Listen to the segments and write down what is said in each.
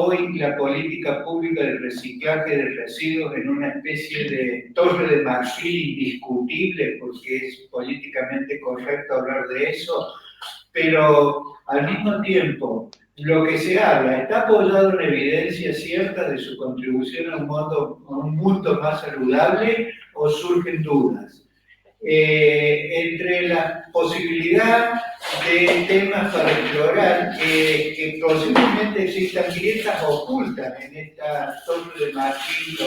hoy la política pública del reciclaje de residuos en una especie de torre de marfil indiscutible, porque es políticamente correcto hablar de eso, pero al mismo tiempo lo que se habla está apoyado en evidencia cierta de su contribución a un mundo más saludable, o surgen dudas. Entre la posibilidad de temas para explorar, que posiblemente existan grietas ocultas en esta torre de marfil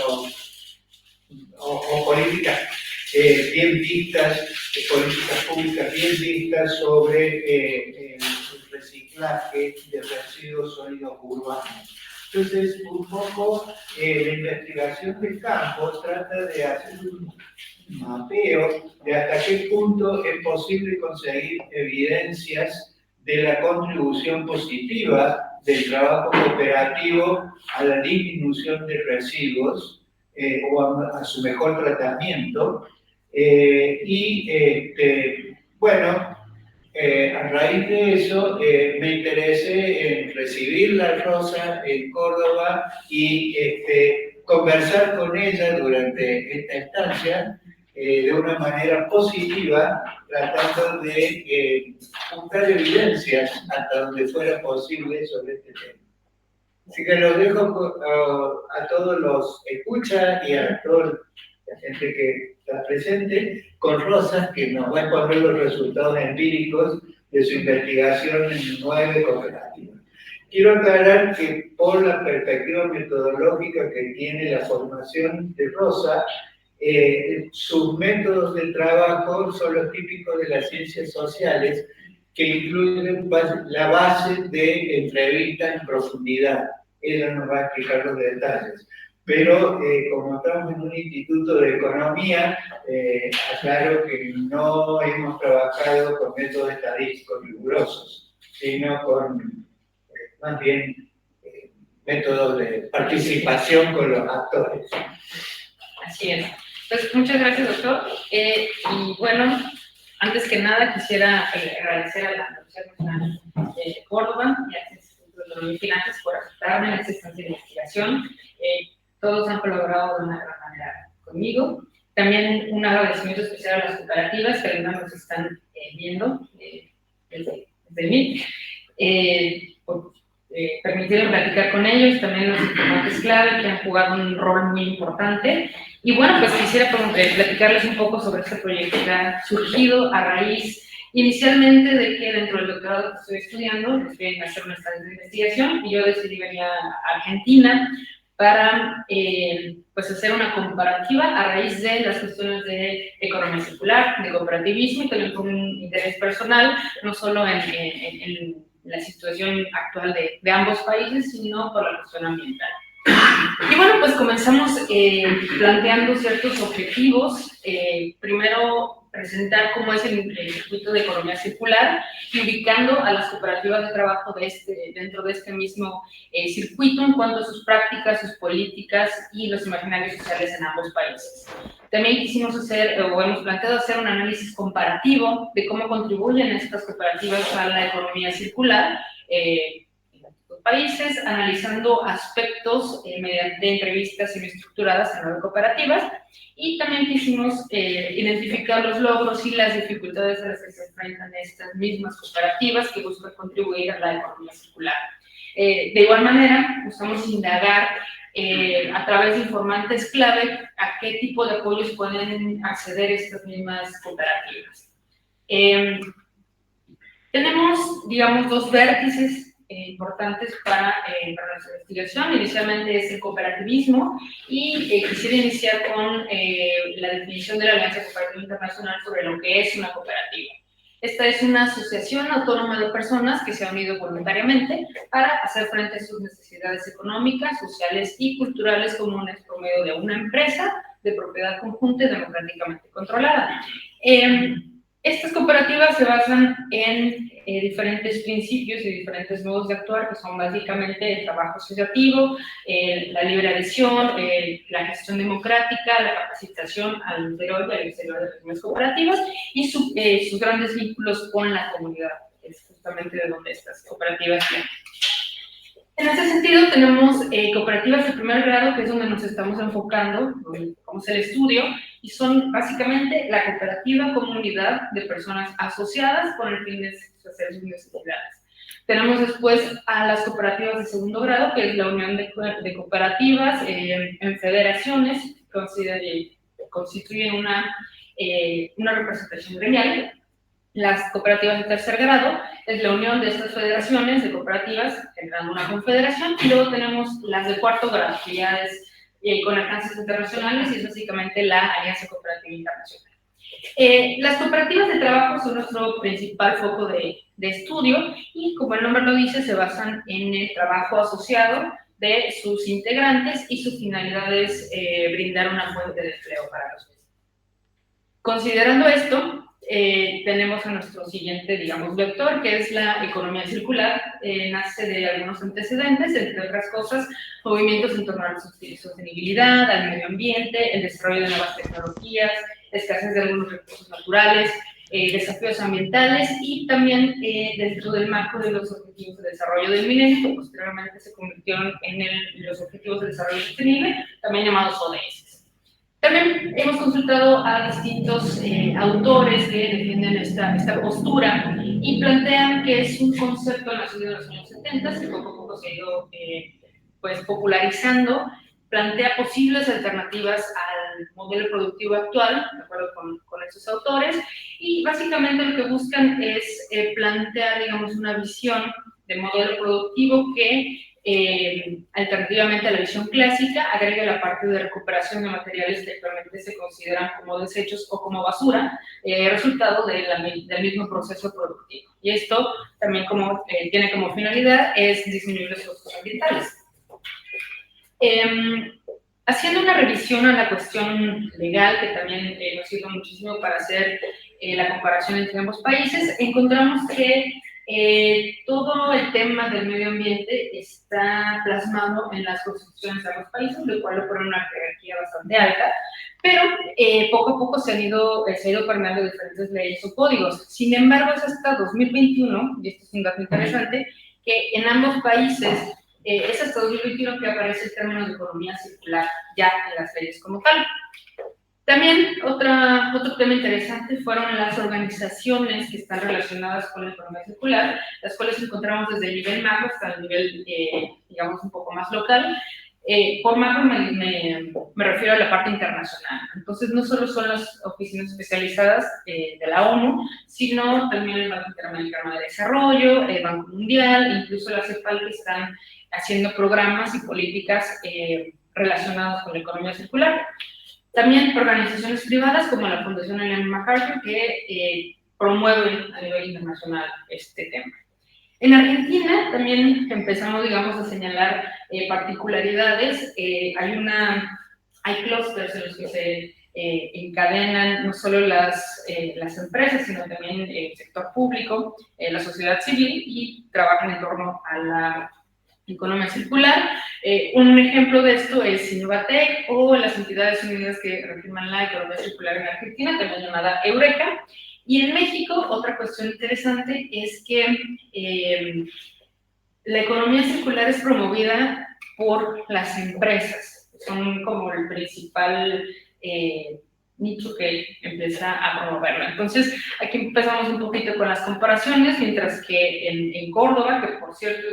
o políticas bien vistas, políticas públicas bien vistas sobre el reciclaje de residuos sólidos urbanos. Entonces, un poco la investigación del campo trata de hacer un mapeo de hasta qué punto es posible conseguir evidencias de la contribución positiva del trabajo cooperativo a la disminución de residuos o a su mejor tratamiento. A raíz de eso me interesé en recibir la Rosa en Córdoba y conversar con ella durante esta estancia de una manera positiva, tratando de buscar evidencias hasta donde fuera posible sobre este tema. Así que los dejo a todos los escuchas y a toda la gente que está presente con Rosa, que nos va a exponer los resultados empíricos de su investigación en 9 cooperativas. Quiero aclarar que por la perspectiva metodológica que tiene la formación de Rosa, sus métodos de trabajo son los típicos de las ciencias sociales, que incluyen la base de entrevista en profundidad. Ella nos va a explicar los detalles. Pero como estamos en un instituto de economía, aclaro que no hemos trabajado con métodos estadísticos rigurosos, sino con más bien métodos de participación con los actores. Así es. Pues muchas gracias, doctor. Y bueno, antes que nada quisiera agradecer a la Universidad Nacional de Córdoba y al Instituto de Economía y Finanzas por aceptarme en esta estancia de investigación. Todos han colaborado de una gran manera conmigo. También un agradecimiento especial a las cooperativas que algunas nos están viendo desde mí, por permitirme platicar con ellos, también los informantes clave que han jugado un rol muy importante. Y bueno, pues quisiera platicarles un poco sobre este proyecto que ha surgido a raíz inicialmente de que dentro del doctorado que estoy estudiando, estoy en hacer una estancia de investigación, y yo decidí venir a Argentina para pues hacer una comparativa a raíz de las cuestiones de economía circular, de cooperativismo, y también con un interés personal, no solo en la situación actual de ambos países, sino por la cuestión ambiental. Y bueno, pues comenzamos planteando ciertos objetivos. Primero, presentar cómo es el circuito de economía circular y ubicando a las cooperativas de trabajo dentro de este mismo circuito en cuanto a sus prácticas, sus políticas y los imaginarios sociales en ambos países. También quisimos hemos planteado hacer un análisis comparativo de cómo contribuyen estas cooperativas a la economía circular en los países, analizando aspectos mediante entrevistas semiestructuradas en las cooperativas, y también quisimos identificar los logros y las dificultades a las que se enfrentan estas mismas cooperativas que buscan contribuir a la economía circular. De igual manera, buscamos indagar a través de informantes clave a qué tipo de apoyos pueden acceder estas mismas cooperativas. Tenemos, digamos, dos vértices importantes para nuestra investigación. Inicialmente es el cooperativismo, y quisiera iniciar con la definición de la Alianza Cooperativa Internacional sobre lo que es una cooperativa. Esta es una asociación autónoma de personas que se han unido voluntariamente para hacer frente a sus necesidades económicas, sociales y culturales comunes por medio de una empresa de propiedad conjunta y democráticamente controlada. Estas cooperativas se basan en diferentes principios y diferentes modos de actuar, que son básicamente el trabajo asociativo, la libre adhesión, la gestión democrática, la capacitación al interior y al exterior de las mismas cooperativas, y sus grandes vínculos con la comunidad, que es justamente de donde estas cooperativas vienen. En ese sentido, tenemos cooperativas de primer grado, que es donde nos estamos enfocando, como es el estudio, y son básicamente la cooperativa como unidad de personas asociadas con el fin de hacer sus necesidades. Tenemos después a las cooperativas de segundo grado, que es la unión de cooperativas en federaciones, que constituyen una representación gremial. Las cooperativas de tercer grado es la unión de estas federaciones de cooperativas generando una confederación, y luego tenemos las de cuarto grado, que ya es con alcances internacionales, y es básicamente la Alianza Cooperativa Internacional. Las cooperativas de trabajo son nuestro principal foco de estudio, y como el nombre lo dice, se basan en el trabajo asociado de sus integrantes, y su finalidad es brindar una fuente de empleo para los mismos. Considerando esto, tenemos a nuestro siguiente, digamos, vector, que es la economía circular. Nace de algunos antecedentes, entre otras cosas, movimientos en torno a la sostenibilidad, al medio ambiente, el desarrollo de nuevas tecnologías, escasez de algunos recursos naturales, desafíos ambientales, y también dentro del marco de los Objetivos de Desarrollo del Milenio, que posteriormente se convirtieron en los Objetivos de Desarrollo Sostenible, también llamados ODS. También hemos consultado a distintos autores que defienden esta postura y plantean que es un concepto nacido en los años 70, que poco a poco se ha ido pues, popularizando, plantea posibles alternativas al modelo productivo actual, de acuerdo con estos autores, y básicamente lo que buscan es plantear, digamos, una visión de modelo productivo que alternativamente a la visión clásica, agrega la parte de recuperación de materiales que actualmente se consideran como desechos o como basura, resultado del mismo proceso productivo. Y esto también tiene como finalidad es disminuir los costos ambientales. Haciendo una revisión a la cuestión legal, que también nos sirve muchísimo para hacer la comparación entre ambos países, encontramos que todo el tema del medio ambiente está plasmado en las constituciones de ambos países, lo cual lo pone una jerarquía bastante alta, pero poco a poco se ha ido permeando diferentes leyes o códigos. Sin embargo, es hasta 2021, y esto es un dato interesante, que en ambos países es hasta 2021 que aparece el término de economía circular ya en las leyes como tal. También otro tema interesante fueron las organizaciones que están relacionadas con la economía circular, las cuales encontramos desde el nivel macro hasta el nivel, digamos, un poco más local. Por macro me refiero a la parte internacional. Entonces, no solo son las oficinas especializadas de la ONU, sino también el Banco Interamericano de Desarrollo, el Banco Mundial, incluso la CEPAL, que están haciendo programas y políticas relacionados con la economía circular. También organizaciones privadas como la Fundación Ellen MacArthur, que promueven a nivel internacional este tema. En Argentina también empezamos, digamos, a señalar particularidades. Hay clústeres en los que se encadenan no solo las empresas, sino también el sector público, la sociedad civil, y trabajan en torno a la economía circular. Un ejemplo de esto es Innovatec o las entidades unidas que reafirman la economía circular en Argentina, también llamada Eureka. Y en México, otra cuestión interesante es que la economía circular es promovida por las empresas. Son como el principal nicho que empieza a promoverla. Entonces, aquí empezamos un poquito con las comparaciones, mientras que en Córdoba, que por cierto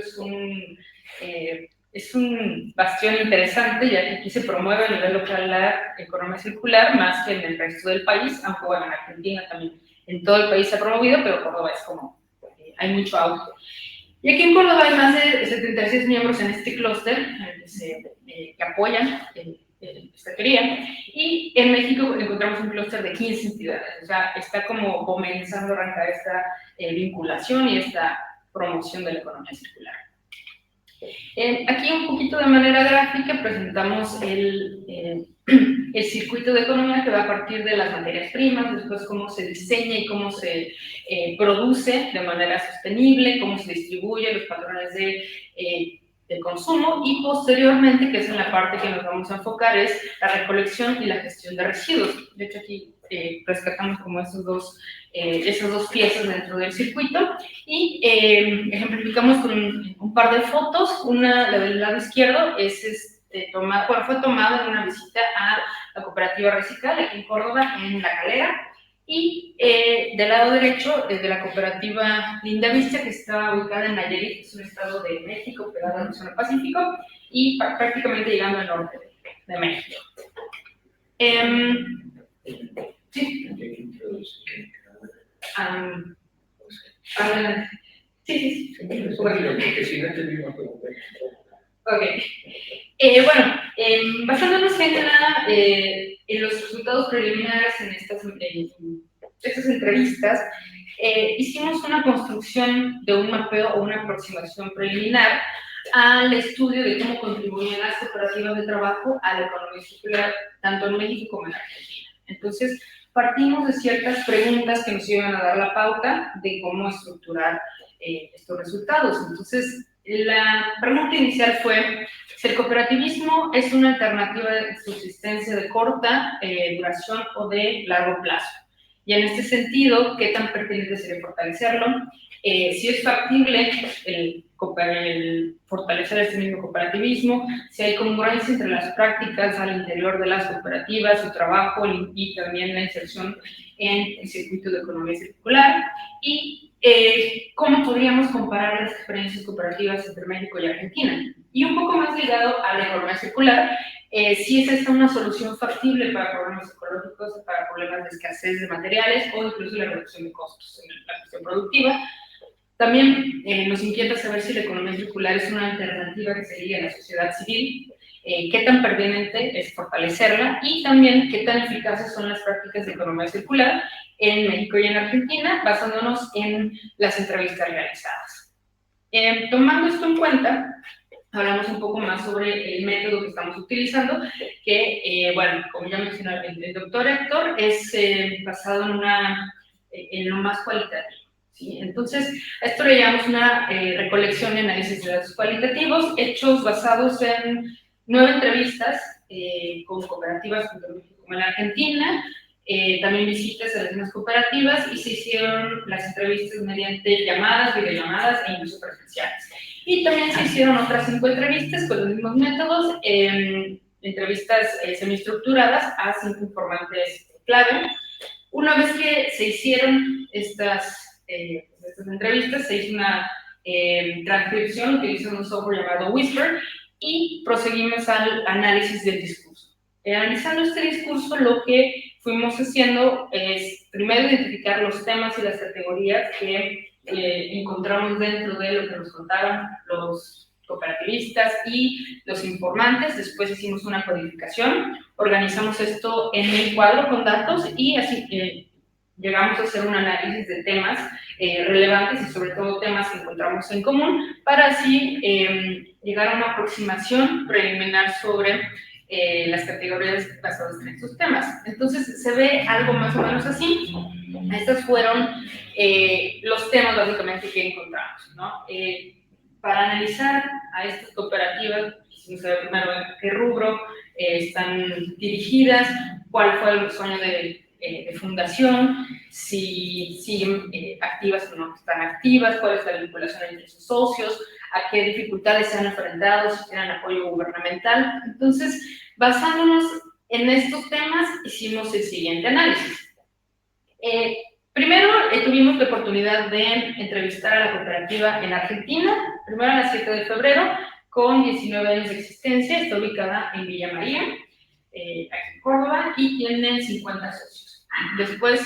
es un bastión interesante, ya que aquí se promueve a nivel local la economía circular más que en el resto del país, aunque bueno, en Argentina también, en todo el país se ha promovido, pero Córdoba es como, hay mucho auge. Y aquí en Córdoba hay más de 76 miembros en este clúster que apoyan esta teoría, y en México encontramos un clúster de 15 entidades, o sea, está como comenzando a arrancar esta vinculación y esta promoción de la economía circular. Aquí un poquito de manera gráfica presentamos el circuito de economía, que va a partir de las materias primas, después cómo se diseña y cómo se produce de manera sostenible, cómo se distribuye, los patrones de consumo, y posteriormente, que es en la parte que nos vamos a enfocar, es la recolección y la gestión de residuos. De hecho, aquí rescatamos como esas dos piezas dentro del circuito y ejemplificamos con un par de fotos. Una, la del lado izquierdo, fue tomada en una visita a la cooperativa Recical aquí en Córdoba, en La Calera. Y del lado derecho, de la cooperativa Linda Vista, que está ubicada en Nayarit, que es un estado de México, pegado al Océano Pacífico, y prácticamente llegando al norte de México. Sí. Adelante. Sí. Porque si no entendimos cómo. Ok. Bueno, basándonos en los resultados preliminares en estas entrevistas, hicimos una construcción de un mapeo o una aproximación preliminar al estudio de cómo contribuyen las cooperativas de trabajo a la economía circular, tanto en México como en Argentina. Entonces, partimos de ciertas preguntas que nos iban a dar la pauta de cómo estructurar estos resultados. Entonces, la pregunta inicial fue si el cooperativismo es una alternativa de subsistencia de corta duración o de largo plazo. Y en este sentido, ¿qué tan pertinente sería fortalecerlo? Si es factible el fortalecer este mismo cooperativismo, si hay congruencia entre las prácticas al interior de las cooperativas, su trabajo y también la inserción en el circuito de economía circular, y cómo podríamos comparar las experiencias cooperativas entre México y Argentina. Y un poco más ligado a la economía circular, si es esta una solución factible para problemas ecológicos, para problemas de escasez de materiales o incluso la reducción de costos en la gestión productiva. También nos inquieta saber si la economía circular es una alternativa que se liga a la sociedad civil, qué tan pertinente es fortalecerla y también qué tan eficaces son las prácticas de economía circular en México y en Argentina, basándonos en las entrevistas realizadas. Tomando esto en cuenta, hablamos un poco más sobre el método que estamos utilizando, que, bueno, como ya mencionó el doctor Héctor, es basado en lo más cualitativo. ¿Sí? Entonces, a esto le llamamos una recolección de análisis de datos cualitativos, hechos basados en 9 entrevistas con cooperativas tanto en México como en Argentina, también visitas a las mismas cooperativas y se hicieron las entrevistas mediante llamadas, videollamadas e incluso presenciales. Y también se hicieron otras 5 entrevistas con los mismos métodos, entrevistas semiestructuradas a 5 informantes clave. Una vez que se hicieron estas entrevistas, se hizo una transcripción utilizando un software llamado Whisper y proseguimos al análisis del discurso. Analizando este discurso, lo que fuimos haciendo es primero identificar los temas y las categorías que encontramos dentro de lo que nos contaron los cooperativistas y los informantes. Después hicimos una codificación, organizamos esto en un cuadro con datos y así llegamos a hacer un análisis de temas relevantes y sobre todo temas que encontramos en común para así llegar a una aproximación preliminar sobre las categorías basadas en estos temas. Entonces se ve algo más o menos así. Estos fueron los temas básicamente que encontramos, ¿no? Para analizar a estas cooperativas, quisimos saber primero qué rubro están dirigidas, cuál fue el sueño de fundación, si siguen activas o no están activas, cuál es la vinculación entre sus socios, a qué dificultades se han enfrentado, si tienen apoyo gubernamental. Entonces, basándonos en estos temas, hicimos el siguiente análisis. Primero, tuvimos la oportunidad de entrevistar a la cooperativa en Argentina, primero a las 7 de febrero, con 19 años de existencia, está ubicada en Villa María, aquí en Córdoba, y tiene 50 socios. Después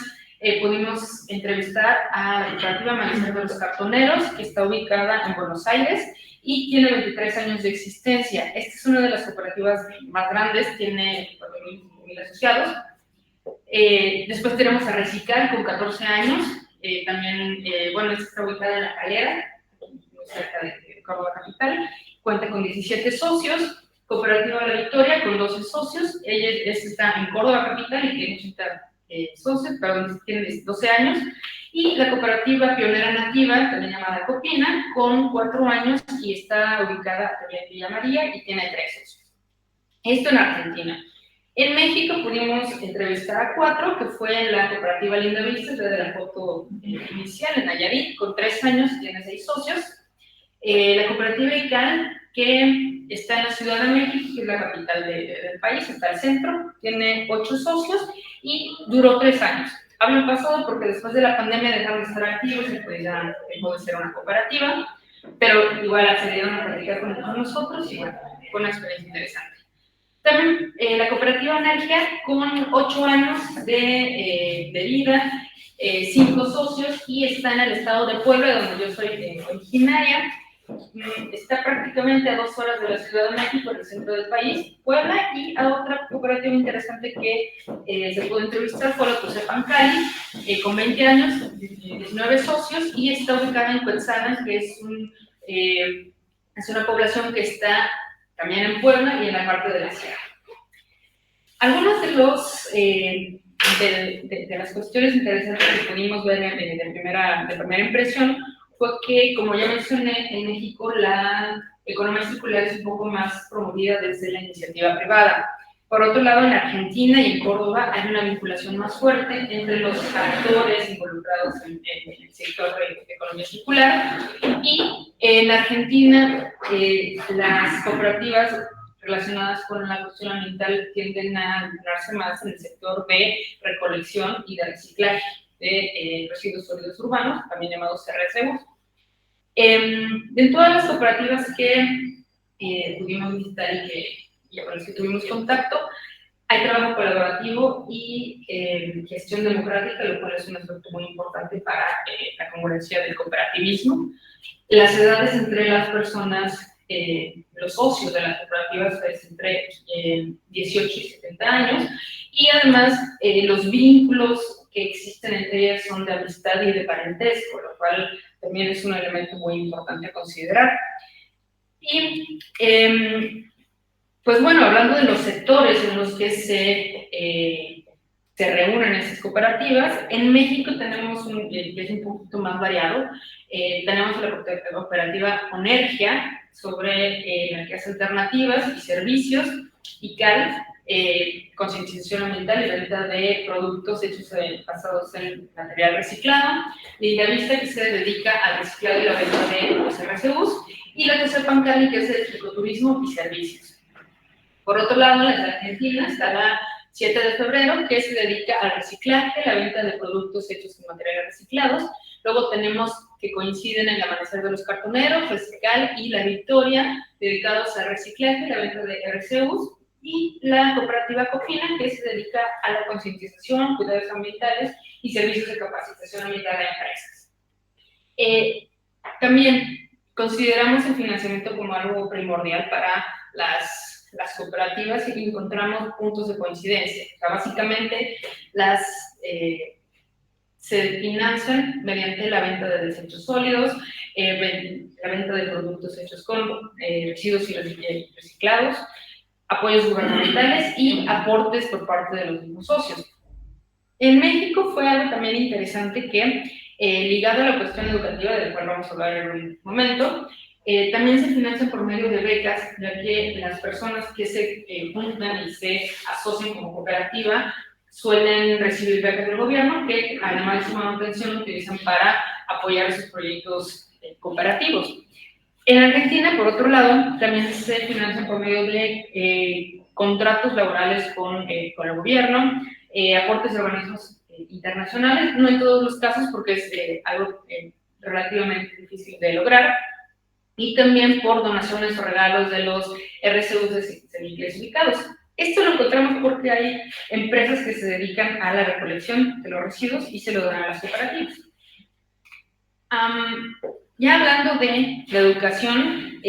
pudimos entrevistar a la cooperativa Amanecer de los Cartoneros, que está ubicada en Buenos Aires y tiene 23 años de existencia. Esta es una de las cooperativas más grandes, tiene 4.000 asociados. Después tenemos a Recical con 14 años, también, bueno, esta está ubicada en La Calera, cerca de Córdoba capital, cuenta con 17 socios. Cooperativa La Victoria con 12 socios, ella está en Córdoba capital y tiene 80 socios, perdón, tiene 12 años, y la cooperativa Pionera Nativa, también llamada Copina, con 4 años y está ubicada también en Villa María y tiene 3 socios. Esto en Argentina. En México pudimos entrevistar a 4, que fue la cooperativa Linda Vista, de la foto inicial, en Nayarit, con 3 años, tiene 6 socios. La cooperativa ICAL, que está en la Ciudad de México, que es la capital del país, está al centro, tiene 8 socios y duró 3 años. Hablo en pasado porque después de la pandemia dejaron de estar activos y pues ya dejó de ser una cooperativa, pero igual accedieron a platicar con nosotros y bueno, fue una experiencia interesante. También la cooperativa Energía, con 8 años de vida, 5 socios, y está en el estado de Puebla, donde yo soy originaria. Está prácticamente a 2 horas de la Ciudad de México, en el centro del país, Puebla. Y a otra cooperativa interesante que se pudo entrevistar fue la Cosepan Cali, con 20 años, 19 socios, y está ubicada en Cuetzalan, que es una población que está también en Puebla y en la parte de la sierra. Algunos de las cuestiones interesantes que pudimos ver de primera impresión fue que, como ya mencioné, en México la economía circular es un poco más promovida desde la iniciativa privada. Por otro lado, en Argentina y en Córdoba hay una vinculación más fuerte entre los actores involucrados en el sector de economía circular. Y en Argentina, las cooperativas relacionadas con la cuestión ambiental tienden a vincularse más en el sector de recolección y de reciclaje de residuos sólidos urbanos, también llamados RSUs. De todas las cooperativas que pudimos visitar y con las que tuvimos contacto, hay trabajo colaborativo y gestión democrática, lo cual es un aspecto muy importante para la congruencia del cooperativismo. Las edades entre las personas, los socios de las cooperativas, es entre 18 y 70 años, y además los vínculos que existen entre ellas son de amistad y de parentesco, lo cual también es un elemento muy importante a considerar. Y pues bueno, hablando de los sectores en los que se reúnen esas cooperativas, en México tenemos que es un poquito más variado. Tenemos la cooperativa Onergia, sobre energías alternativas y servicios, ICAL, concientización ambiental y venta de productos hechos basados en material reciclado. Linda Vista, que se dedica al reciclado y la venta de los RCUs, y la Cosepan Cali, que es el ecoturismo y servicios. Por otro lado, en la Argentina está la 7 de febrero, que se dedica al reciclaje, la venta de productos hechos con materiales reciclados. Luego tenemos que coinciden el Amanecer de los Cartoneros, Recical y La Victoria, dedicados al reciclaje y la venta de RCUs. Y la cooperativa Cofina, que se dedica a la concientización, cuidados ambientales y servicios de capacitación ambiental a empresas. También consideramos el financiamiento como algo primordial para las cooperativas, y encontramos puntos de coincidencia. O sea, básicamente se financian mediante la venta de desechos sólidos, la venta de productos hechos con residuos y reciclados, apoyos gubernamentales y aportes por parte de los mismos socios. En México fue algo también interesante que, ligado a la cuestión educativa, de la cual vamos a hablar en un momento, también se financian por medio de becas, ya que las personas que se juntan y se asocian como cooperativa suelen recibir becas del gobierno, que además de su manutención utilizan para apoyar sus proyectos cooperativos. En Argentina, por otro lado, también se financian por medio de contratos laborales con el gobierno, aportes de organismos internacionales, no en todos los casos porque es algo relativamente difícil de lograr, y también por donaciones o regalos de los RCUs semiclasificados. Esto lo encontramos porque hay empresas que se dedican a la recolección de los residuos y se lo dan a las cooperativas. Ya hablando de la educación,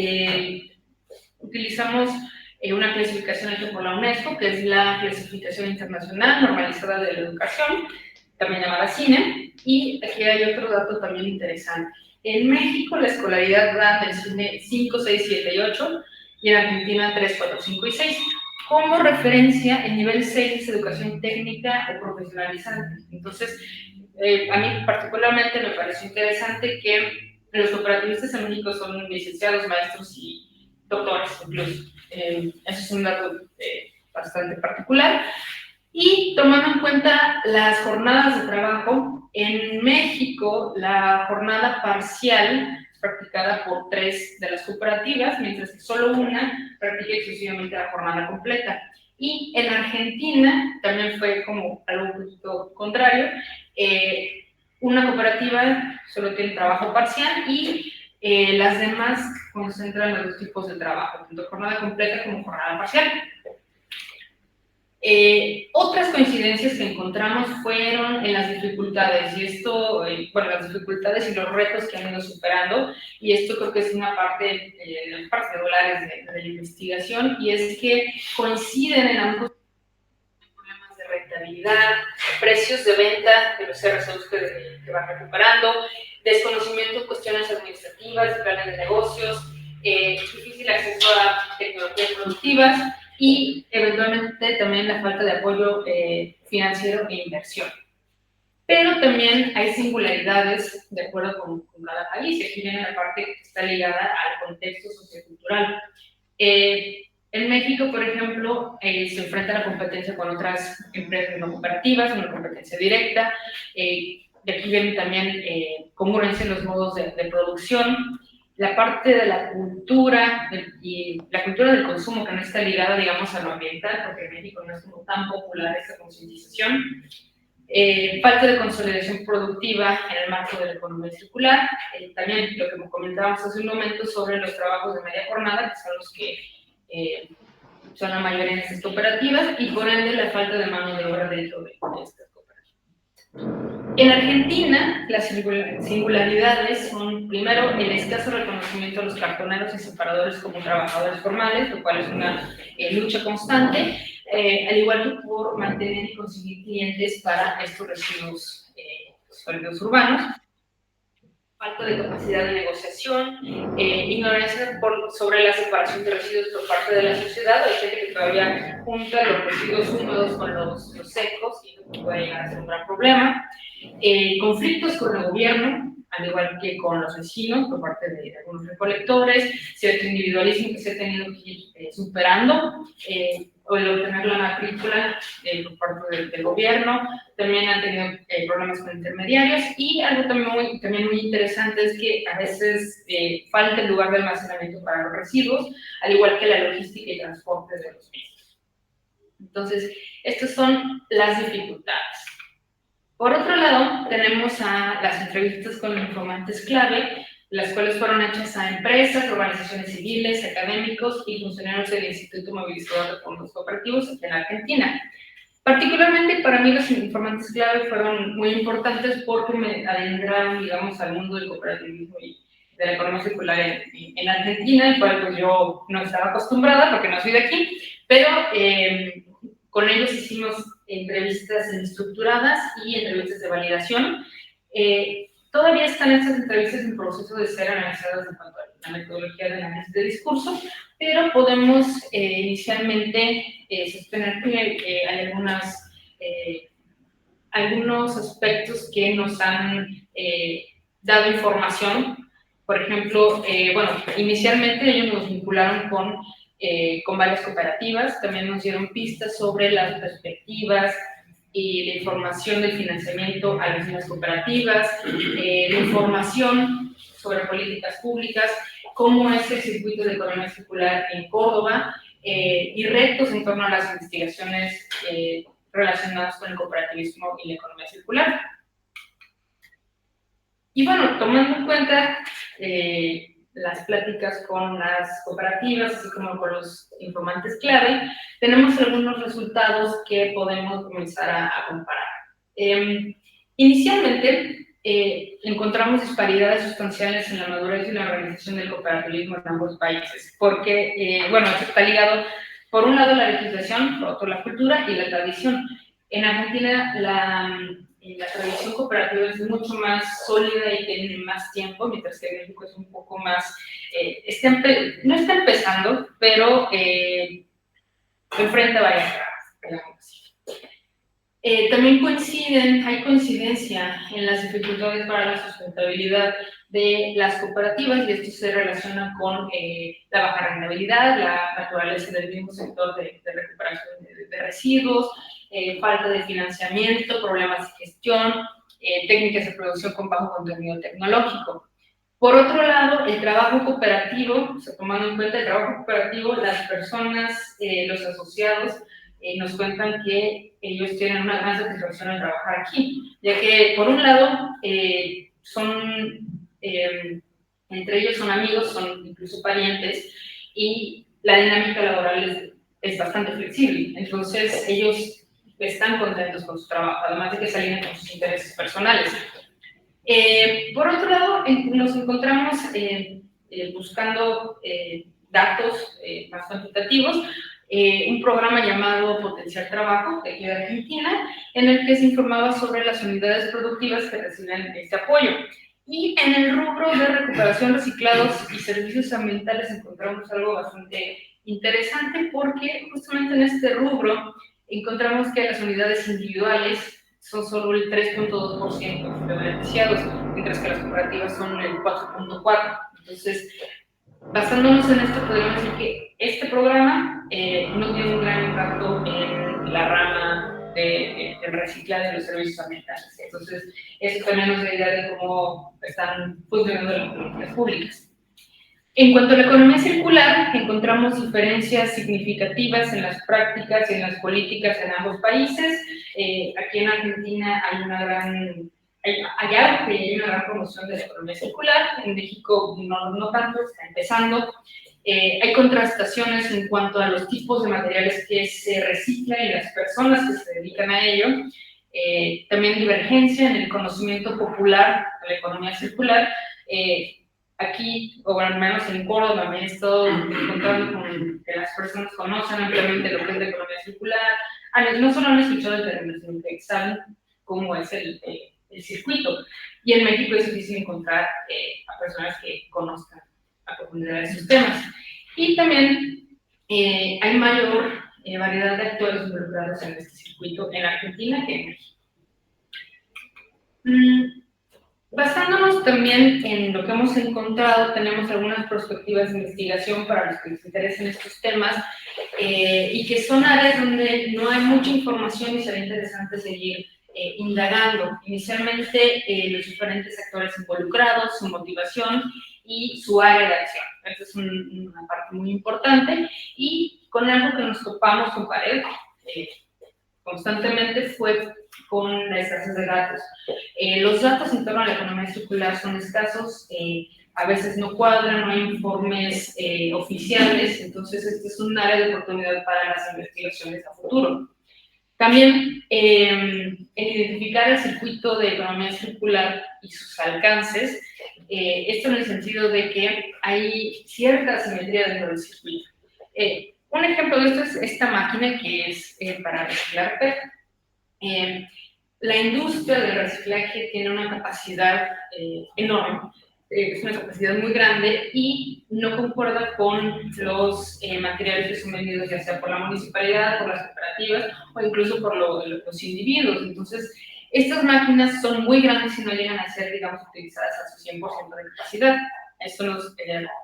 utilizamos una clasificación hecha por la UNESCO, que es la Clasificación Internacional Normalizada de la Educación, también llamada CINE, y aquí hay otro dato también interesante. En México la escolaridad da del CINE 5, 6, 7 y 8, y en Argentina 3, 4, 5 y 6. Como referencia, el nivel 6 es educación técnica o profesionalizante. Entonces, a mí particularmente me pareció interesante que los cooperativistas en México son licenciados, maestros y doctores incluso. Eso es un dato bastante particular. Y tomando en cuenta las jornadas de trabajo, en México la jornada parcial es practicada por 3 de las cooperativas, mientras que solo una practica exclusivamente la jornada completa. Y en Argentina también fue como algo un poquito contrario. Una cooperativa solo tiene trabajo parcial y las demás concentran los 2 tipos de trabajo, tanto jornada completa como jornada parcial. Otras coincidencias que encontramos fueron en las dificultades, y esto, bueno, las dificultades y los retos que han ido superando, y esto creo que es una parte de las partes regulares de la investigación, y es que coinciden en ambos problemas de rentabilidad, precios de venta de los RSUs que van recuperando, desconocimiento de cuestiones administrativas, planes de negocios, difícil acceso a tecnologías productivas, y eventualmente también la falta de apoyo financiero e inversión. Pero también hay singularidades de acuerdo con cada país, y aquí viene la parte que está ligada al contexto sociocultural. En México, por ejemplo, se enfrenta a la competencia con otras empresas no cooperativas, una competencia directa, de aquí vienen también congruencia en los modos de producción, la parte de la cultura y la cultura del consumo que no está ligada, digamos, a lo ambiental, porque en México no es como tan popular esta concientización, falta de consolidación productiva en el marco de la economía circular, también lo que comentábamos hace un momento sobre los trabajos de media jornada, que son los que son la mayoría en estas cooperativas, y por ende la falta de mano de obra dentro de estas cooperativas. En Argentina, las singularidades son, primero, el escaso reconocimiento a los cartoneros y separadores como trabajadores formales, lo cual es una lucha constante, al igual que por mantener y conseguir clientes para estos residuos sólidos urbanos. Falta de capacidad de negociación, ignorancia sobre la separación de residuos por parte de la sociedad. Hay gente que todavía junta los residuos húmedos con los secos y eso puede llegar a ser un gran problema. Conflictos con el gobierno, al igual que con los vecinos por parte de algunos recolectores, cierto individualismo que se ha tenido que ir superando, o el obtener la matrícula por parte del gobierno. También han tenido problemas con intermediarios, y algo también muy interesante es que a veces falta el lugar de almacenamiento para los residuos, al igual que la logística y transporte de los mismos. Entonces, estas son las dificultades. Por otro lado, tenemos a las entrevistas con los informantes clave, las cuales fueron hechas a empresas, organizaciones civiles, académicos y funcionarios del Instituto Movilizador de Fondos Cooperativos aquí en Argentina. Particularmente para mí los informantes clave fueron muy importantes porque me adentraron, digamos, al mundo del cooperativismo y de la economía circular en Argentina, el cual pues yo no estaba acostumbrada porque no soy de aquí, pero con ellos hicimos entrevistas estructuradas y entrevistas de validación. Todavía están estas entrevistas en proceso de ser analizadas en cuanto a la metodología de análisis de discurso, pero podemos inicialmente sostener que hay algunos aspectos que nos han dado información. Por ejemplo, bueno, inicialmente ellos nos vincularon con varias cooperativas, también nos dieron pistas sobre las perspectivas y la información del financiamiento a las mismas cooperativas, la información sobre políticas públicas, cómo es el circuito de economía circular en Córdoba, y retos en torno a las investigaciones relacionadas con el cooperativismo y la economía circular. Y bueno, tomando en cuenta las pláticas con las cooperativas, así como con los informantes clave, tenemos algunos resultados que podemos comenzar a comparar. Inicialmente, encontramos disparidades sustanciales en la madurez y la organización del cooperativismo en ambos países, porque, bueno, esto está ligado, por un lado, la legislación, por otro, la cultura y la tradición. En Argentina, la tradición cooperativa es mucho más sólida y tiene más tiempo, mientras que en México es un poco más, no está empezando, pero enfrenta varias trabas, digamos así. También hay coincidencia en las dificultades para la sustentabilidad de las cooperativas, y esto se relaciona con la baja rentabilidad, la naturaleza del mismo sector de recuperación de residuos, falta de financiamiento, problemas de gestión, técnicas de producción con bajo contenido tecnológico. Por otro lado, el trabajo cooperativo, tomando en cuenta el trabajo cooperativo, las personas, los asociados, nos cuentan que ellos tienen una gran satisfacción al trabajar aquí, ya que, por un lado, entre ellos son amigos, son incluso parientes, y la dinámica laboral es bastante flexible. Entonces, ellos están contentos con su trabajo, además de que se alinean con sus intereses personales. Por otro lado, nos encontramos buscando datos más cuantitativos, un programa llamado Potencial Trabajo, de aquí de Argentina, en el que se informaba sobre las unidades productivas que reciben este apoyo. Y en el rubro de recuperación, reciclados y servicios ambientales encontramos algo bastante interesante, porque justamente en este rubro encontramos que las unidades individuales son solo el 3.2% de beneficiados, mientras que las cooperativas son el 4.4%. Entonces, basándonos en esto, podemos decir que este programa no tiene un gran impacto en la rama del reciclaje de los servicios ambientales. Entonces, eso también nos da idea de cómo están funcionando las políticas públicas. En cuanto a la economía circular, encontramos diferencias significativas en las prácticas y en las políticas en ambos países. Aquí en Argentina hay una gran promoción de la economía circular. En México no tanto, está empezando. Hay contrastaciones en cuanto a los tipos de materiales que se reciclan y las personas que se dedican a ello. También divergencia en el conocimiento popular de la economía circular. Aquí, o al menos en Córdoba, me he estado encontrando con que las personas conocen ampliamente lo que es la economía circular. No solo han escuchado el término, sino que saben cómo es el circuito. Y en México es difícil encontrar a personas que conozcan a profundidad esos temas. Y también hay mayor variedad de actores involucrados en este circuito en Argentina que en México. Basándonos también en lo que hemos encontrado, tenemos algunas perspectivas de investigación para los que les interesen estos temas, y que son áreas donde no hay mucha información y sería interesante seguir indagando. Inicialmente, los diferentes actores involucrados, su motivación y su área de acción. Esta es una parte muy importante, y con algo que nos topamos con pared constantemente fue con la escasez de datos. Los datos en torno a la economía circular son escasos, a veces no cuadran, no hay informes oficiales, entonces este es un área de oportunidad para las investigaciones a futuro. También en identificar el circuito de economía circular y sus alcances, esto en el sentido de que hay cierta asimetría dentro del circuito. Un ejemplo de esto es esta máquina que es para reciclar PET. La industria del reciclaje tiene una capacidad enorme, es una capacidad muy grande y no concuerda con los materiales que son vendidos ya sea por la municipalidad, por las cooperativas o incluso por los individuos. Entonces, estas máquinas son muy grandes y no llegan a ser, digamos, utilizadas a su 100% de capacidad. A esto nos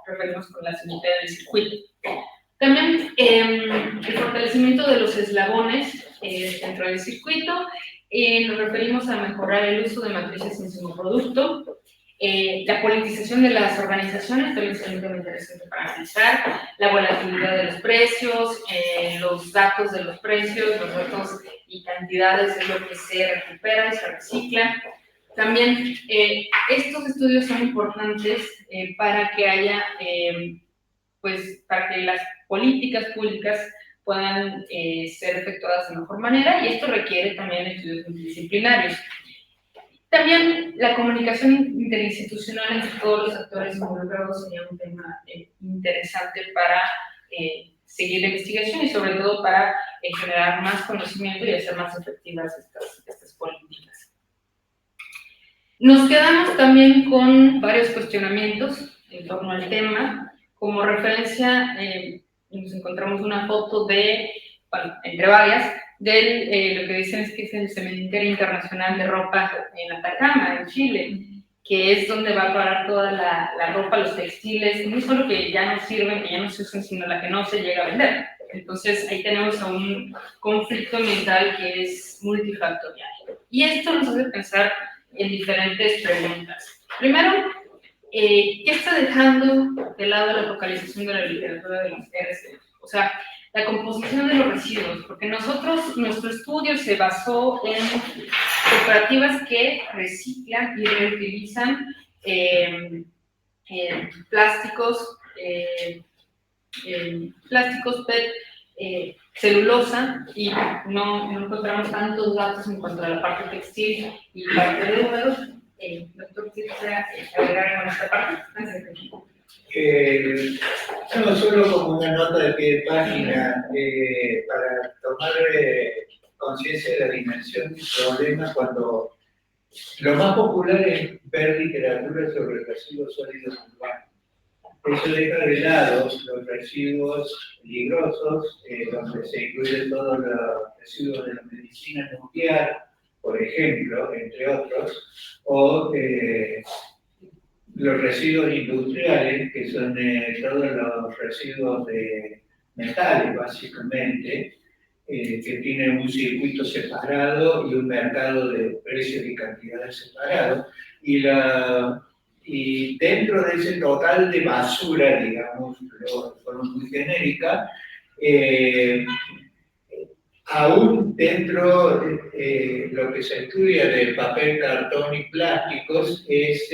referimos con la simetría del circuito. También el fortalecimiento de los eslabones dentro del circuito. Nos referimos a mejorar el uso de matrices insumo-producto. La politización de las organizaciones también es muy interesante para analizar. La volatilidad de los precios, los datos de los precios, los datos y cantidades de lo que se recupera y se recicla. También estos estudios son importantes para que haya, para que las políticas públicas puedan ser efectuadas de mejor manera, y esto requiere también estudios multidisciplinarios. También la comunicación interinstitucional entre todos los actores involucrados sería un tema interesante para seguir la investigación y sobre todo para generar más conocimiento y hacer más efectivas estas políticas. Nos quedamos también con varios cuestionamientos en torno al tema. Como referencia, nos encontramos una foto de bueno, entre varias, lo que dicen es que es el Cementerio Internacional de Ropa en Atacama, en Chile, que es donde va a parar toda la ropa, los textiles, no solo que ya no sirven, que ya no se usan, sino la que no se llega a vender. Entonces, ahí tenemos a un conflicto mental que es multifactorial. Y esto nos hace pensar en diferentes preguntas. Primero, ¿qué está dejando de lado la focalización de la literatura de las RC? O sea, la composición de los residuos, porque nuestro estudio se basó en cooperativas que reciclan y reutilizan plásticos, PET, celulosa, y no encontramos tantos datos en cuanto a la parte textil y parte de húmedos. Doctor, ¿quisiera agregar algo en esta parte? No, solo como una nota de pie de página, para tomar conciencia de la dimensión del problema, cuando lo más popular es ver literatura sobre residuos sólidos urbanos. Eso deja de lado los residuos peligrosos, donde se incluyen todos los residuos de la medicina nuclear, por ejemplo, entre otros, o los residuos industriales, que son todos los residuos de metales, básicamente, que tienen un circuito separado y un mercado de precios y cantidades separados. Y dentro de ese total de basura, digamos, de forma muy genérica, aún dentro de lo que se estudia del papel, cartón y plásticos, es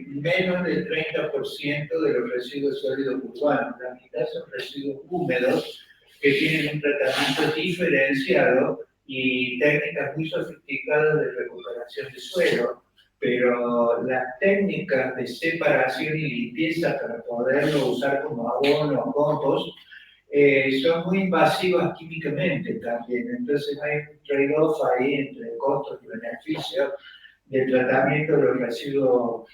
menos del 30% de los residuos sólidos urbanos. La mitad son residuos húmedos que tienen un tratamiento diferenciado y técnicas muy sofisticadas de recuperación de suelo, pero las técnicas de separación y limpieza para poderlo usar como abono o compost son muy invasivas químicamente también. Entonces hay un trade-off ahí entre costos y beneficios del tratamiento de los residuos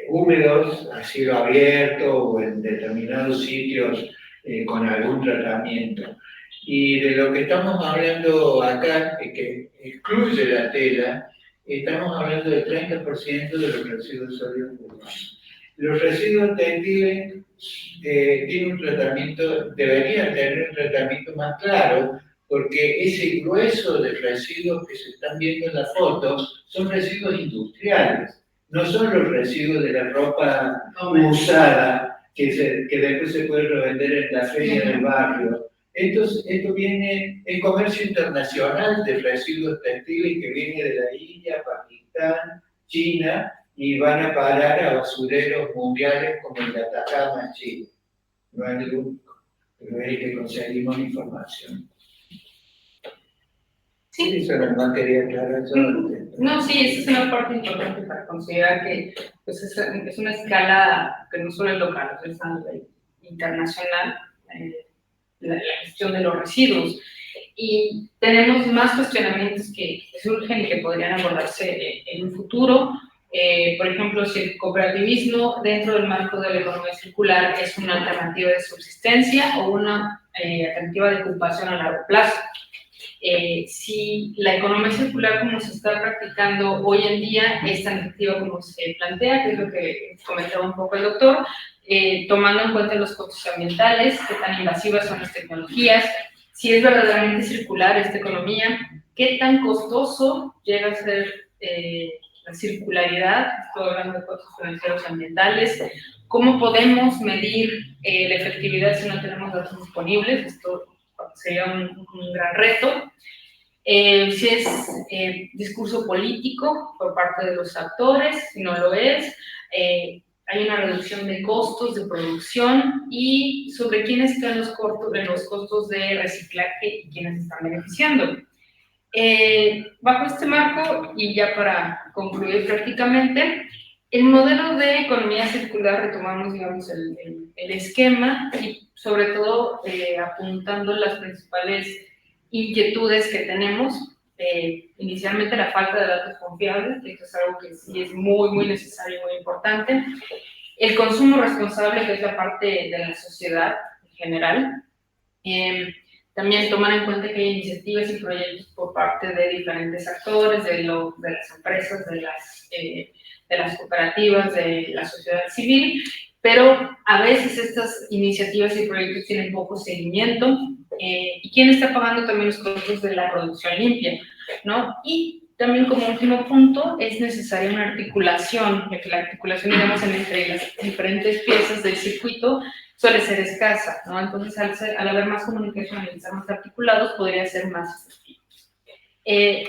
húmedos a cielo abierto o en determinados sitios con algún tratamiento. Y de lo que estamos hablando acá, que excluye la tela, estamos hablando del 30% de los residuos sólidos urbanos. Los residuos textiles tienen un tratamiento, deberían tener un tratamiento más claro, porque ese grueso de residuos que se están viendo en la foto son residuos industriales, no son los residuos de la ropa usada que después se puede revender en la feria del barrio. Esto viene en comercio internacional de residuos textiles que viene de la India, Pakistán, China, y van a parar a basureros mundiales como el de Atacama en Chile. No es el único, pero es el que conseguimos información. Sí. Eso no quería aclarar yo. No, sí, esa es una parte importante para considerar que pues, es una escala que no solo es local, es a nivel internacional, la gestión de los residuos. Y tenemos más cuestionamientos que surgen y que podrían abordarse en un futuro. Por ejemplo, si el cooperativismo dentro del marco de la economía circular es una alternativa de subsistencia o una alternativa de ocupación a largo plazo. Si la economía circular como se está practicando hoy en día es tan efectiva como se plantea, que es lo que comentaba un poco el doctor, tomando en cuenta los costos ambientales, qué tan invasivas son las tecnologías, si es verdaderamente circular esta economía, qué tan costoso llega a ser la circularidad, estoy hablando de costos financieros ambientales, cómo podemos medir la efectividad si no tenemos datos disponibles, esto sería un gran reto. Si es discurso político por parte de los actores, si no lo es, hay una reducción de costos de producción y sobre quiénes están los costos de reciclaje y quiénes están beneficiando. Bajo este marco, y ya para concluir prácticamente, el modelo de economía circular retomamos, digamos, el esquema y sobre todo apuntando las principales inquietudes que tenemos. Inicialmente la falta de datos confiables, que es algo que sí es muy necesario y muy importante. El consumo responsable, que es la parte de la sociedad en general. También tomar en cuenta que hay iniciativas y proyectos por parte de diferentes actores, de las empresas, de las cooperativas, de la sociedad civil, pero a veces estas iniciativas y proyectos tienen poco seguimiento. ¿Y quién está pagando también los costos de la producción limpia, ¿no? Y también como último punto, es necesaria una articulación, ya que la articulación, digamos, entre las diferentes piezas del circuito suele ser escasa, ¿no? Entonces, al haber más comunicación, al estar más articulados, podría ser más efectivo.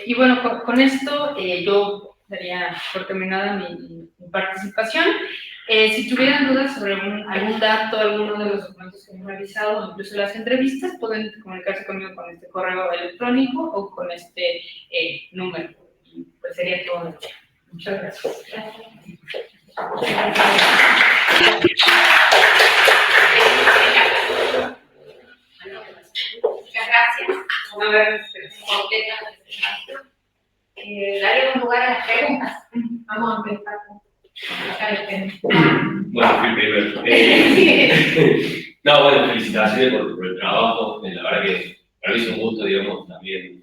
Y bueno, con esto yo daría por terminada mi participación. Si tuvieran dudas sobre algún dato, alguno de los documentos que hemos realizado, o incluso las entrevistas, pueden comunicarse conmigo con este correo electrónico o con este número. Y pues sería todo. Muchas gracias. Muchas gracias. Daremos lugar a las preguntas. Vamos a empezar con... Bueno, fui primero. No, bueno, felicitaciones por el trabajo. La verdad que para mí es un gusto, digamos, también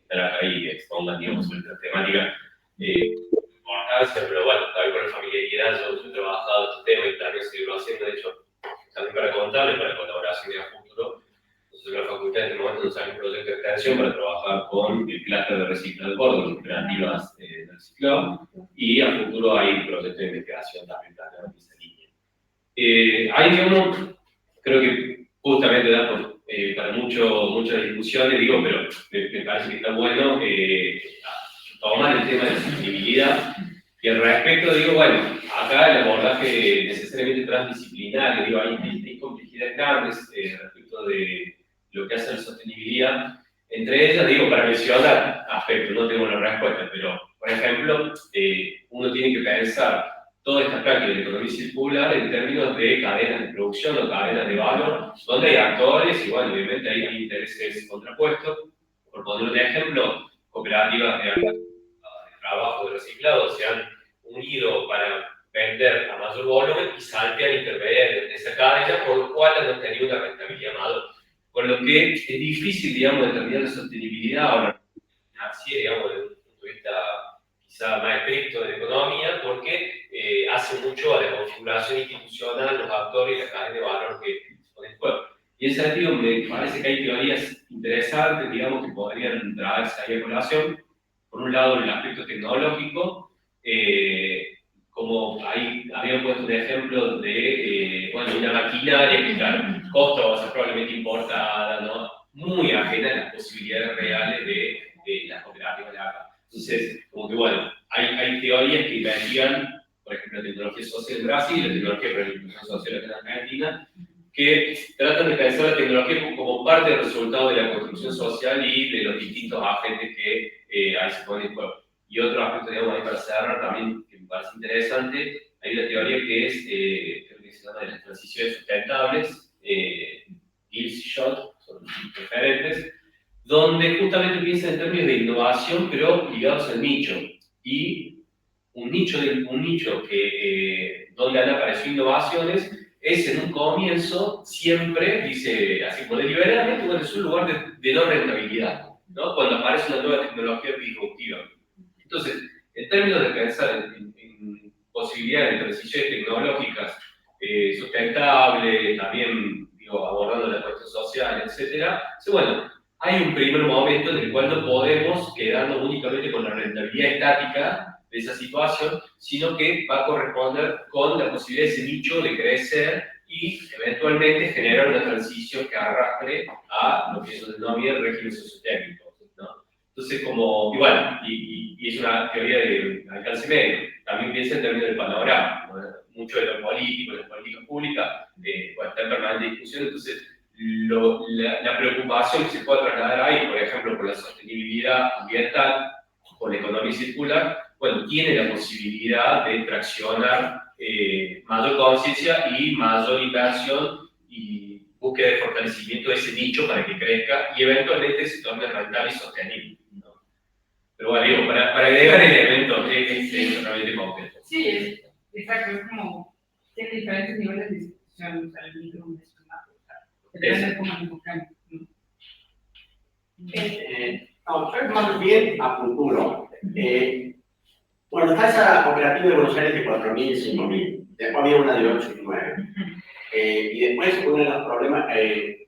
estar acá y expongan, digamos, sobre esta temática. Importancia, pero bueno, también con la familiaridad, yo he trabajado este tema y también seguirlo haciendo, de hecho, también para contarles, para colaboración a futuro. Nosotros en la facultad en este momento nos sale un proyecto de extensión para trabajar con el clúster de reciclado de Córdoba, cooperativas de reciclado, y a futuro hay un proyecto de investigación también planteado en esa línea. Ahí, digamos, creo que justamente da para muchas discusiones, digo, pero me parece que está bueno tomar el tema de la sostenibilidad. Y al respecto, digo, bueno, acá el abordaje necesariamente transdisciplinario, digo, hay complejidades grandes respecto de lo que hace la sostenibilidad. Entre ellas, digo, para mencionar aspectos, no tengo la respuesta, pero, por ejemplo, uno tiene que pensar toda esta práctica de economía circular en términos de cadenas de producción o cadenas de valor, donde hay actores y, bueno, obviamente hay intereses contrapuestos. Por poner un ejemplo, cooperativas de trabajo de reciclado se han unido para vender a mayor volumen y saltean intermediarios en esa cadena, por lo cual han obtenido una rentabilidad mayor. Con lo que es difícil, digamos, determinar la sostenibilidad ahora, así, digamos, desde un punto de vista quizá más estricto de economía, porque hace mucho a la configuración institucional, los actores y la cadena de valor que se ponen en juego. Y en ese sentido me parece que hay teorías interesantes, digamos, que podrían traerse ahí a colación. Por un lado, el aspecto tecnológico, como ahí habían puesto un ejemplo de bueno, una maquinaria que, claro, costo va a ser probablemente importada, ¿no? Muy ajena a las posibilidades reales de las cooperativas de acá. Entonces, como que bueno, hay teorías que investigan, por ejemplo, la tecnología social en Brasil, la tecnología para la inclusión social acá en Argentina, que tratan de pensar la tecnología como parte del resultado de la construcción social y de los distintos agentes que ahí se ponen en juego. Y otro aspecto, digamos, ahí para cerrar también, que me parece interesante, hay una teoría que es, creo que se llama de las transiciones sustentables, Gilles Shot, son referentes, donde justamente piensa en términos de innovación, pero ligados al nicho. Y un nicho que, donde han aparecido innovaciones, es en un comienzo siempre, dice así como deliberadamente, bueno, es un lugar de no rentabilidad, ¿no? Cuando aparece una nueva tecnología disruptiva. Entonces, en términos de pensar en posibilidades de transiciones tecnológicas sustentables, también digo, abordando la cuestión social, etc., bueno, hay un primer momento en el cual no podemos quedarnos únicamente con la rentabilidad estática de esa situación, sino que va a corresponder con la posibilidad de ese nicho de crecer y eventualmente generar una transición que arrastre a lo que se denomina el régimen sociotécnico, ¿no? Entonces, como, igual, y es una teoría de alcance medio, también piensa en términos del panorama, ¿no? Mucho de lo político, de las políticas públicas, está en permanente discusión, entonces la preocupación que se puede trasladar ahí, por ejemplo, por la sostenibilidad ambiental, por la economía circular, bueno, tiene la posibilidad de traccionar mayor conciencia y mayor inversión y búsqueda de fortalecimiento de ese nicho para que crezca y eventualmente se torne rentable y sostenible, ¿no? Pero bueno, digo, para agregar elementos es realmente complejo. Sí, exacto, es como, tiene diferentes niveles de discusión, o sea, el micro, Depende de cómo lo enfocamos, ¿no? No, yo más bien a futuro. Bueno, está esa cooperativa de Buenos Aires de 4.000 y 5.000. Después había una de 8 y 9. Y después uno de los problemas,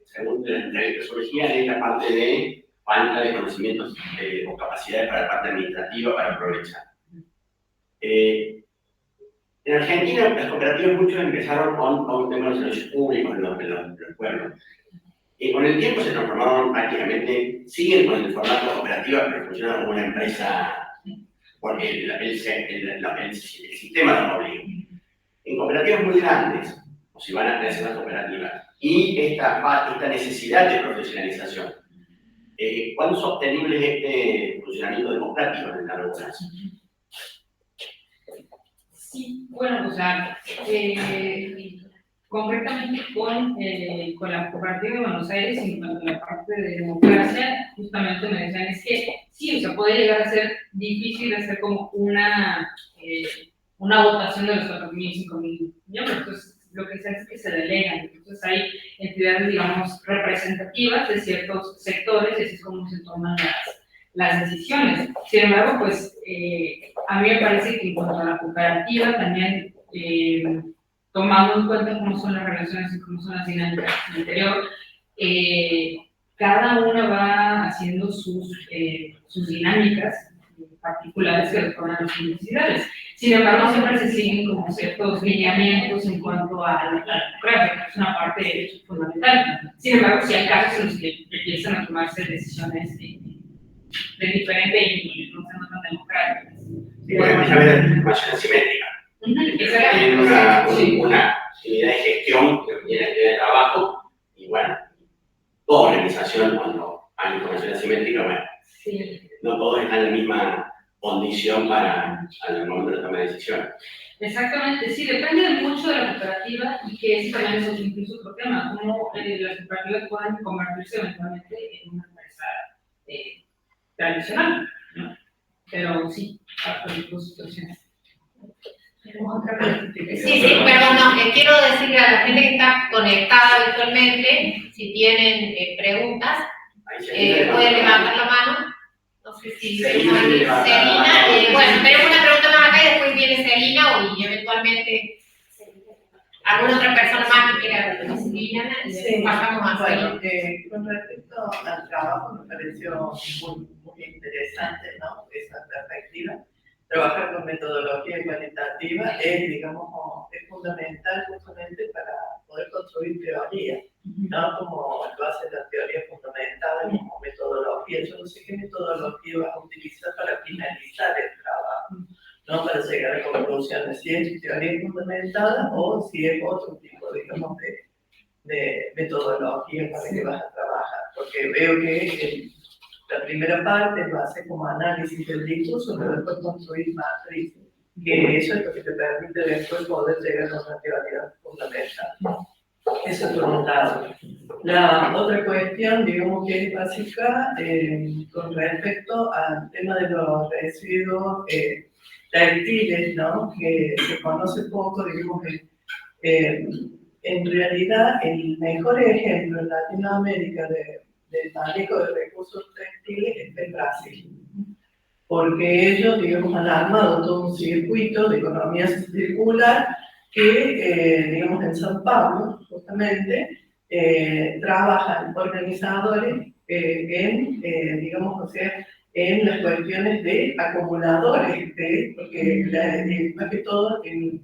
según que surgían, es la parte de falta de conocimientos o capacidades para la parte administrativa para aprovechar. En Argentina, las cooperativas muchos empezaron con un tema de los servicios públicos en los pueblos. Y con el tiempo se transformaron prácticamente, siguen con el formato cooperativa, pero funcionan como una empresa, porque el sistema los obliga. En cooperativas muy grandes, o si van a crecer las cooperativas, y esta necesidad de profesionalización, ¿cuándo es sostenible este funcionamiento democrático en el largo plazo? Sí, bueno, o sea, concretamente con la cooperativa de Buenos Aires, en cuanto a la parte de democracia, justamente me decían, es que sí, o sea, puede llegar a ser difícil hacer como una votación de los 4.000, 5.000 miembros. Entonces, lo que se hace es que se delegan. Entonces, hay entidades, digamos, representativas de ciertos sectores y así es como se toman las decisiones. Sin embargo, pues, a mí me parece que en cuanto a la cooperativa, también tomando en cuenta cómo son las relaciones y cómo son las dinámicas en el interior, cada una va haciendo sus dinámicas particulares que respondan a las necesidades. Sin embargo, siempre se siguen como ciertos lineamientos en cuanto a la democracia, que es una parte fundamental. Sin embargo, si hay casos en los que empiezan a tomarse decisiones de diferente y no tan democráticas. Sí, bueno, a ver la información asimétrica. Tienen una unidad de gestión que tiene la actividad de trabajo y bueno, toda organización cuando hay información asimétrica, bueno, no todos están en la misma condición para al momento de tomar decisiones. Exactamente, sí, depende mucho de la cooperativa y que ese también es incluso otro tema, cómo las cooperativas pueden convertirse eventualmente en una empresa tradicional, ¿no? Pero sí, para dos situaciones. Sí, perdón, no, quiero decirle a la gente que está conectada virtualmente, si tienen preguntas, pueden levantar la mano. No sé si Selina, bueno, tenemos una pregunta más acá y después viene Selina y eventualmente alguna otra persona más que quiera Selina y después pasamos a Selina. Con respecto al trabajo, me pareció muy interesante, ¿no? Esa perspectiva. Trabajar con metodología cualitativa es, digamos, es fundamental justamente para poder construir teoría, ¿no? Como lo hace la teoría fundamental como metodología. Yo no sé qué metodología vas a utilizar para finalizar el trabajo, ¿no? Para llegar a conclusiones, si es teoría fundamentada o si es otro tipo, digamos, de metodología para que vas a trabajar. Porque veo que la primera parte lo hace como análisis del discurso, pero después construir matrices, que eso es lo que te permite después poder llegar a una teoría fundamental. Eso por un lado. La otra cuestión, digamos que es básica, con respecto al tema de los residuos textiles, ¿no? Que se conoce poco, digamos que en realidad el mejor ejemplo en Latinoamérica del manejo de recursos textiles es en Brasil, porque ellos, digamos, han armado todo un circuito de economía circular que, digamos, en San Pablo, justamente, trabajan organizadores digamos, o sea, en las cuestiones de acumuladores, porque más que todo en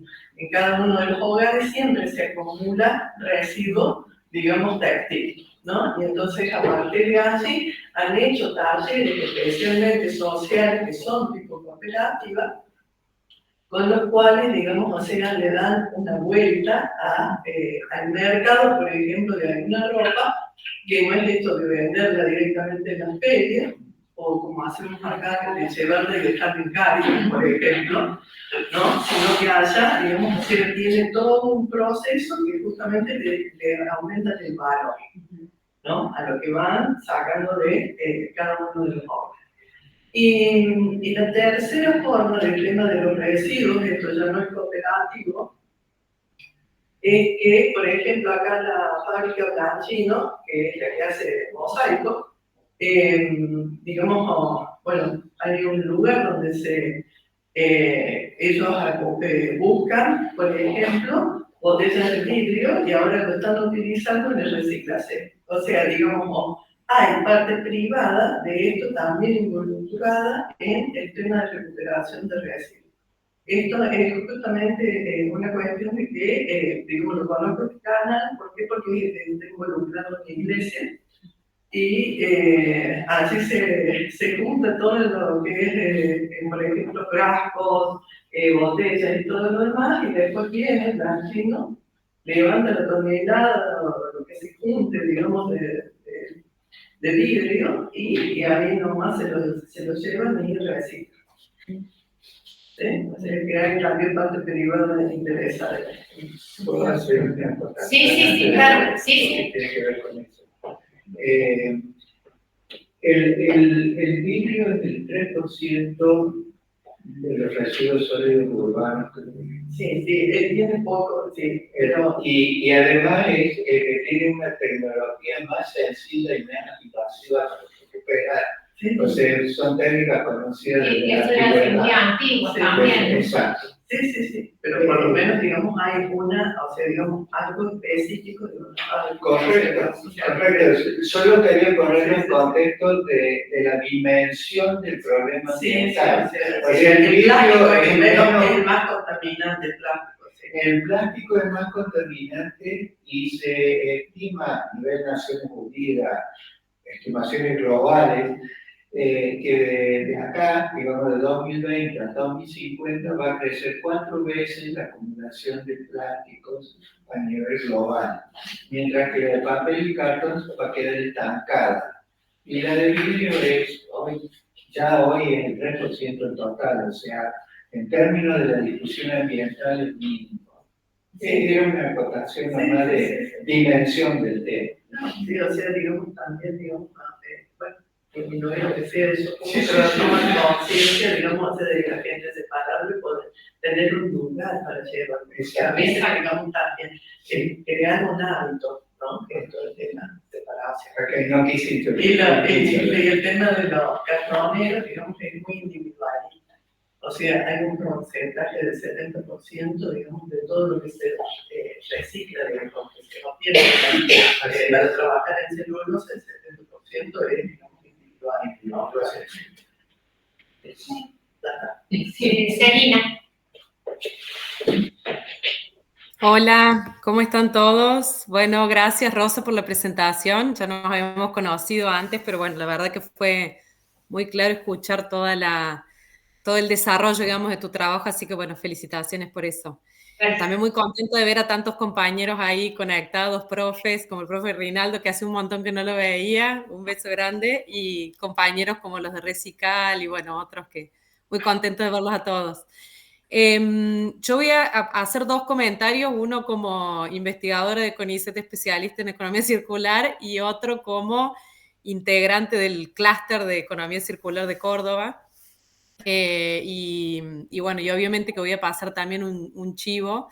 cada uno de los hogares siempre se acumula residuo, digamos, textil, ¿no? Y entonces a partir de allí han hecho talleres especialmente sociales que son tipo cooperativa, con los cuales, digamos, o sea, le dan una vuelta al mercado, por ejemplo, de alguna ropa, que no es esto de venderla directamente en las ferias, o como hacemos acá, de llevarla y dejarla en Cádiz, por ejemplo, ¿no? Sino que allá, digamos, o sea, tiene todo un proceso que justamente le aumenta el valor, ¿no? A lo que van sacando de cada uno de los obras. Y la tercera forma del tema de los residuos, esto ya no es cooperativo, es que, por ejemplo, acá en la fábrica Blanchino, que es la que hace mosaico, digamos, bueno, hay un lugar donde ellos buscan, por ejemplo, botellas de vidrio y ahora lo están utilizando en el reciclaje. O sea, digamos, hay parte privada de esto también involucrada en el tema de recuperación de residuos. Esto es justamente una cuestión de que, digamos, lo conozco en Cana, ¿por qué? Porque está involucrado en la iglesia y así se junta todo lo que es, por ejemplo, frascos, botellas y todo lo demás, y después viene el Blanchino, levanta la tonelada, lo que se junte, digamos, de vidrio, y ahí nomás se lo llevan y reciclan. ¿Sí? O sea, que hay también parte privada interesada. ¿Puedo hacer una acotación? Sí, claro, sí. Que tiene que ver con eso. El vidrio es el 3% de los residuos sólidos urbanos. Sí, tiene poco, sí, pero... Y además tiene una tecnología más sencilla y menos invasiva para recuperar. Sí, O sea, son técnicas conocidas Sí, de la eso era muy antigüedad. antiguo Sí, también. Exacto. Sí, pero por lo menos, digamos, hay digamos, algo específico de una fábrica. Correcto. Solo quería ponerlo en contexto de la dimensión del problema ambiental. O sea, el plástico es el más contaminante, el plástico. Sí. El plástico es más contaminante y se estima a nivel de Naciones Unidas, estimaciones globales, que de acá, digamos de 2020 a 2050, va a crecer 4 veces la acumulación de plásticos a nivel global, mientras que la de papel y cartón va a quedar estancada. Y la de vidrio es hoy es el 3% del total, o sea, en términos de la discusión ambiental es mínimo. Es una acotación nomás de dimensión del tema. Sí, o sea, digamos, también, digamos, bueno, disminuir lo que sea eso, Sí, pero tomar conciencia, digamos, de la gente separarlo y poder tener un lugar para llevarlo. A veces, digamos, también crear un hábito, ¿no? Que esto es de la separación. Okay, no quise Y el tema de los cartoneros, digamos, es muy individualista. O sea, hay un porcentaje del 70%, digamos, de todo lo que se recicla, digamos, que se obtiene para trabajar en celulosa, el 70% es, digamos, individual, ¿no? Sí, Selina. Hola, ¿cómo están todos? Bueno, gracias Rosa por la presentación. Ya nos habíamos conocido antes, pero bueno, la verdad que fue muy claro escuchar todo el desarrollo, digamos, de tu trabajo, así que bueno, felicitaciones por eso. Gracias. También muy contento de ver a tantos compañeros ahí conectados, profes, como el profe Rinaldo, que hace un montón que no lo veía, un beso grande, y compañeros como los de Recical y bueno, otros que muy contentos de verlos a todos. Yo voy a hacer 2 comentarios, uno como investigadora de CONICET, especialista en economía circular, y otro como integrante del clúster de economía circular de Córdoba. Y bueno, y obviamente que voy a pasar también un chivo.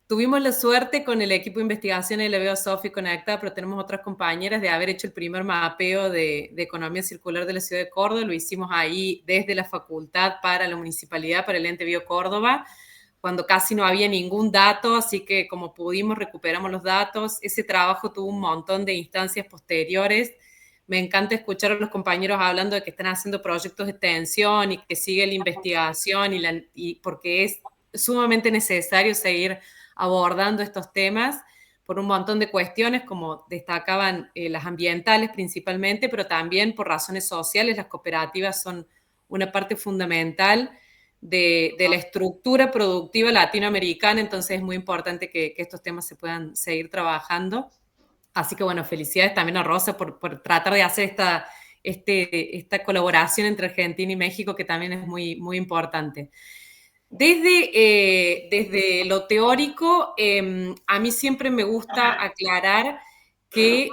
Tuvimos la suerte con el equipo de investigación LBO Sofi Conecta, pero tenemos otras compañeras de haber hecho el primer mapeo de economía circular de la ciudad de Córdoba. Lo hicimos ahí desde la facultad para la municipalidad, para el ente Bio Córdoba, cuando casi no había ningún dato, así que como pudimos recuperamos los datos. Ese trabajo tuvo un montón de instancias posteriores. Me encanta escuchar a los compañeros hablando de que están haciendo proyectos de extensión y que sigue la investigación y porque es sumamente necesario seguir abordando estos temas por un montón de cuestiones, como destacaban las ambientales principalmente, pero también por razones sociales. Las cooperativas son una parte fundamental de la estructura productiva latinoamericana, entonces es muy importante que estos temas se puedan seguir trabajando. Así que bueno, felicidades también a Rosa por tratar de hacer esta colaboración entre Argentina y México, que también es muy, muy importante. Desde lo teórico, a mí siempre me gusta aclarar que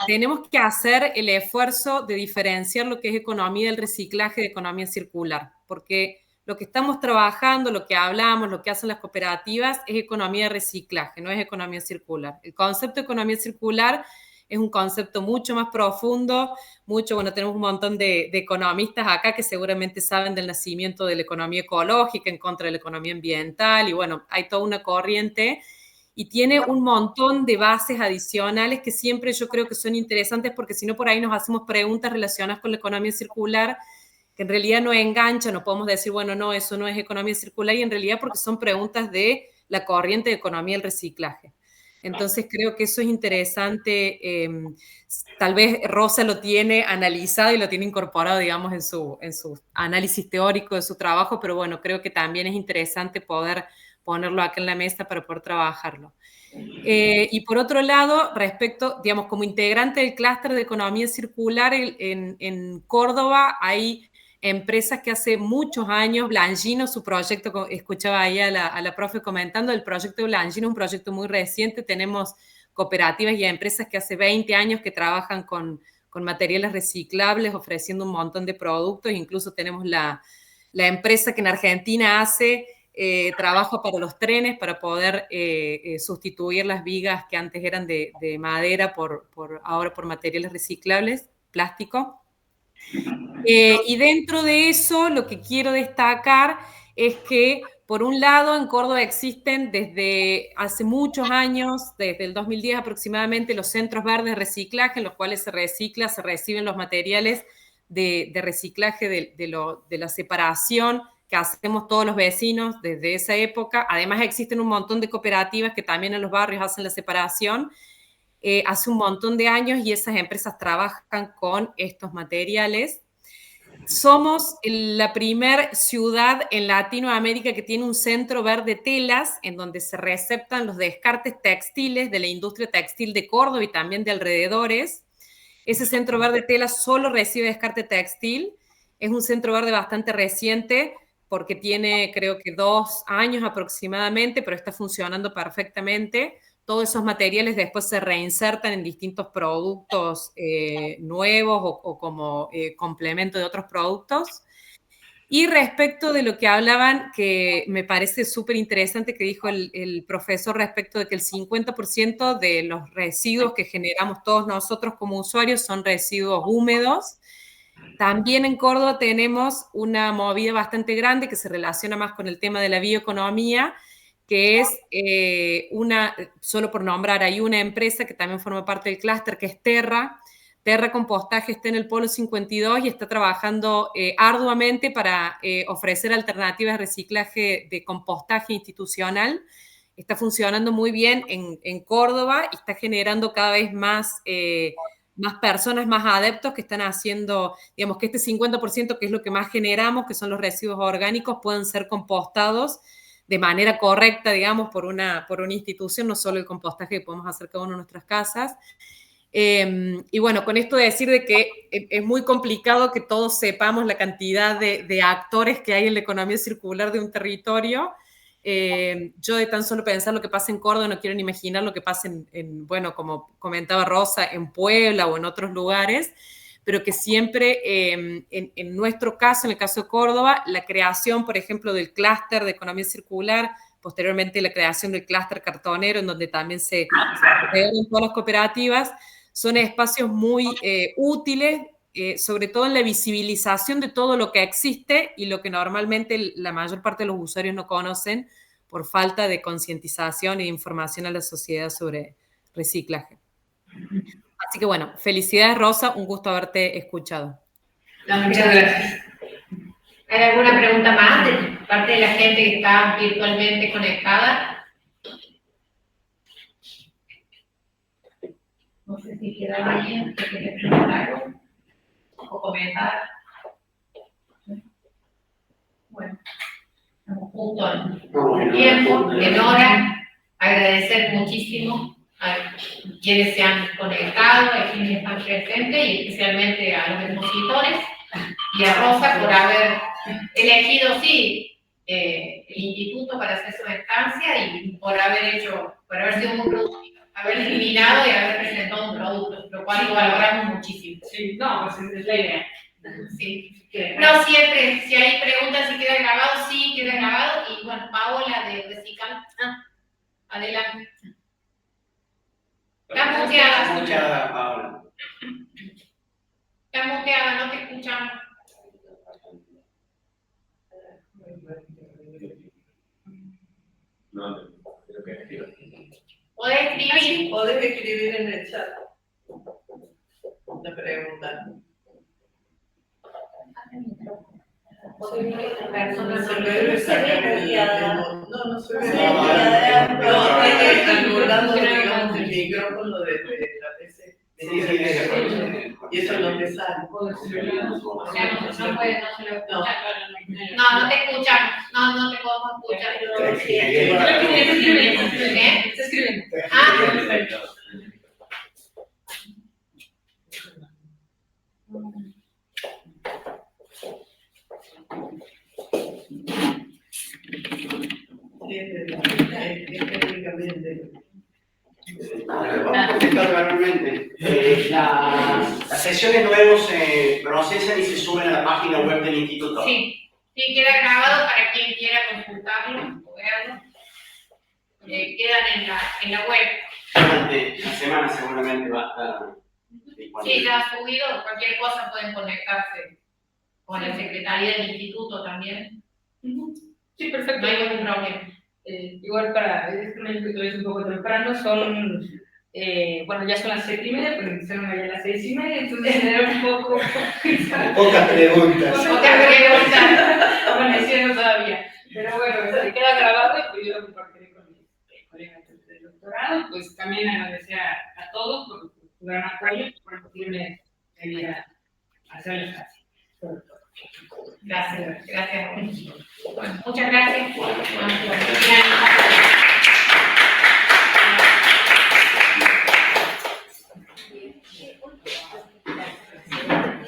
tenemos que hacer el esfuerzo de diferenciar lo que es economía del reciclaje de economía circular, porque lo que estamos trabajando, lo que hablamos, lo que hacen las cooperativas es economía de reciclaje, no es economía circular. El concepto de economía circular es un concepto mucho más profundo, bueno, tenemos un montón de economistas acá que seguramente saben del nacimiento de la economía ecológica en contra de la economía ambiental, y bueno, hay toda una corriente, y tiene un montón de bases adicionales que siempre yo creo que son interesantes, porque si no por ahí nos hacemos preguntas relacionadas con la economía circular, que en realidad no enganchan, no podemos decir, bueno, no, eso no es economía circular, y en realidad porque son preguntas de la corriente de economía del reciclaje. Entonces creo que eso es interesante, tal vez Rosa lo tiene analizado y lo tiene incorporado, digamos, en su análisis teórico de su trabajo, pero bueno, creo que también es interesante poder ponerlo acá en la mesa para poder trabajarlo. Y por otro lado, respecto, digamos, como integrante del clúster de economía circular en Córdoba, hay empresas que hace muchos años, Blangino, su proyecto, escuchaba ahí a la profe comentando, el proyecto de Blangino, un proyecto muy reciente, tenemos cooperativas y empresas que hace 20 años que trabajan con materiales reciclables, ofreciendo un montón de productos, incluso tenemos la empresa que en Argentina hace trabajo para los trenes, para poder sustituir las vigas que antes eran de madera ahora por materiales reciclables, plástico. Y dentro de eso, lo que quiero destacar es que, por un lado, en Córdoba existen desde hace muchos años, desde el 2010 aproximadamente, los centros verdes de reciclaje, en los cuales se reciben los materiales de reciclaje de la separación que hacemos todos los vecinos desde esa época. Además, existen un montón de cooperativas que también en los barrios hacen la separación hace un montón de años, y esas empresas trabajan con estos materiales. Somos la primer ciudad en Latinoamérica que tiene un centro verde telas, en donde se receptan los descartes textiles de la industria textil de Córdoba y también de alrededores. Ese centro verde telas solo recibe descarte textil. Es un centro verde bastante reciente, porque tiene, creo que 2 años aproximadamente, pero está funcionando perfectamente. Todos esos materiales después se reinsertan en distintos productos nuevos o como complemento de otros productos. Y respecto de lo que hablaban, que me parece súper interesante que dijo el profesor respecto de que el 50% de los residuos que generamos todos nosotros como usuarios son residuos húmedos. También en Córdoba tenemos una movida bastante grande que se relaciona más con el tema de la bioeconomía, que es solo por nombrar, hay una empresa que también forma parte del clúster, que es Terra. Terra Compostaje está en el Polo 52 y está trabajando arduamente para ofrecer alternativas de reciclaje de compostaje institucional. Está funcionando muy bien en Córdoba y está generando cada vez más personas, más adeptos que están haciendo, digamos, que este 50%, que es lo que más generamos, que son los residuos orgánicos, puedan ser compostados de manera correcta, digamos, por una institución, no solo el compostaje que podemos hacer cada uno en nuestras casas. Y bueno, con esto de decir de que es muy complicado que todos sepamos la cantidad de actores que hay en la economía circular de un territorio. Yo de tan solo pensar lo que pasa en Córdoba no quiero ni imaginar lo que pasa bueno, como comentaba Rosa, en Puebla o en otros lugares, pero que siempre, en nuestro caso, en el caso de Córdoba, la creación, por ejemplo, del clúster de economía circular, posteriormente la creación del clúster cartonero, en donde también se crearon todas las cooperativas, son espacios muy útiles, sobre todo en la visibilización de todo lo que existe y lo que normalmente la mayor parte de los usuarios no conocen por falta de concientización e información a la sociedad sobre reciclaje. Así que bueno, felicidades Rosa, un gusto haberte escuchado. No, muchas gracias. ¿Hay alguna pregunta más de parte de la gente que está virtualmente conectada? No sé si queda alguien que quiere preguntar algo o comentar. Bueno, estamos juntos en tiempo, en hora. Agradecer muchísimo a quienes se han conectado, a quienes están presentes y especialmente a los expositores y a Rosa por haber elegido, sí, el instituto para hacer su estancia y por haber sido muy productivo, haber eliminado y haber presentado un producto, lo cual lo valoramos muchísimo. Sí, no, pues es la idea. Sí. No siempre, si hay preguntas si queda grabado, sí queda grabado. Y bueno, Paola de Cical. Adelante. Está muteada. Muchas, Paola. Está muteada, no te escuchamos. No, creo que Podés escribir. Podés escribir en el chat una pregunta. No se ve sacar no se ve. No, están burlando, digamos, el micrófono de la PC. Y eso es lo que sale. O sea, no puede, no se lo escucha. No te escuchamos. No te podemos escuchar. ¿Qué? Está escribiendo. Ah, Técnicamente. Vamos a contestar verbalmente. Las sesiones luego se procesan y se suben a la página web del instituto. sí, queda grabado para quien quiera consultarlo o verlo. Quedan en la web. Durante la semana seguramente va a estar disponible. Sí, ya ha subido, cualquier cosa pueden conectarse con la secretaría del instituto también. Sí, perfecto. No hay ningún problema. Igual para, es que es un poco temprano, son, bueno, ya son las 7:30, pero empezaron allá a las 6:30, entonces era un poco... Pocas preguntas. Otra pregunta. Amanecieron todavía. Pero bueno, se queda grabado y pues yo lo compartiré con mis colegas del doctorado. Pues también agradecer a todos por su gran apoyo, por permitirme venir a hacer el clase. Gracias. Bueno, muchas gracias.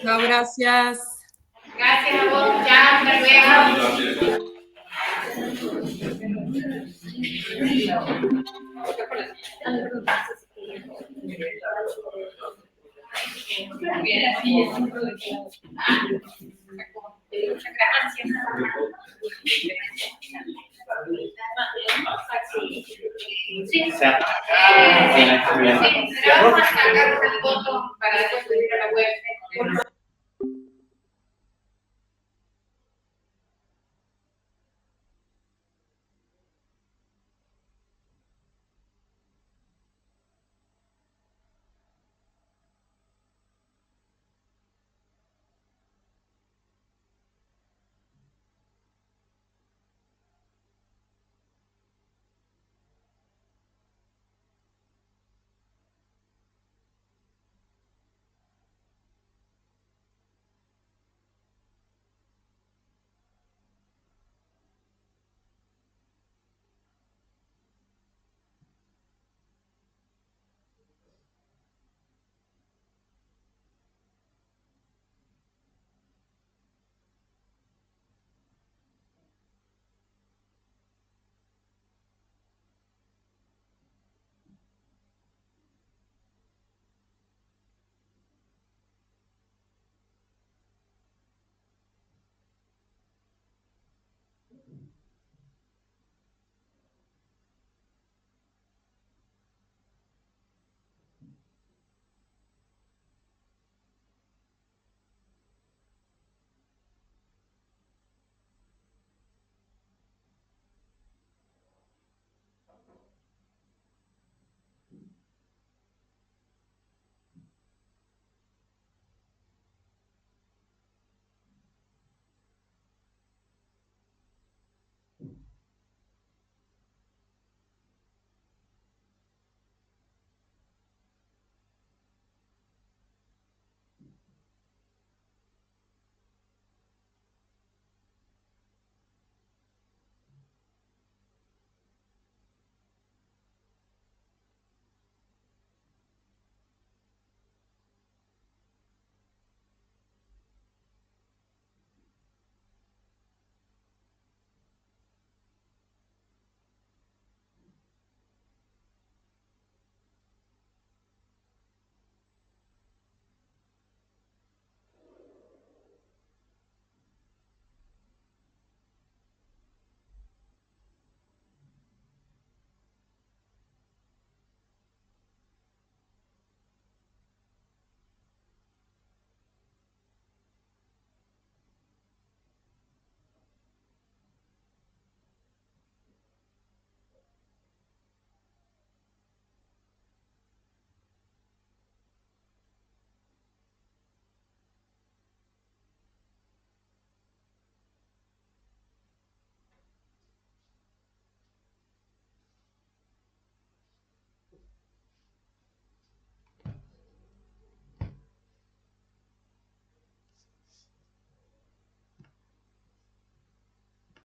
No, gracias. Gracias a vos, ya, hasta luego. Muchas gracias. Sí, pero vamos a sacar una foto para después subir a la web.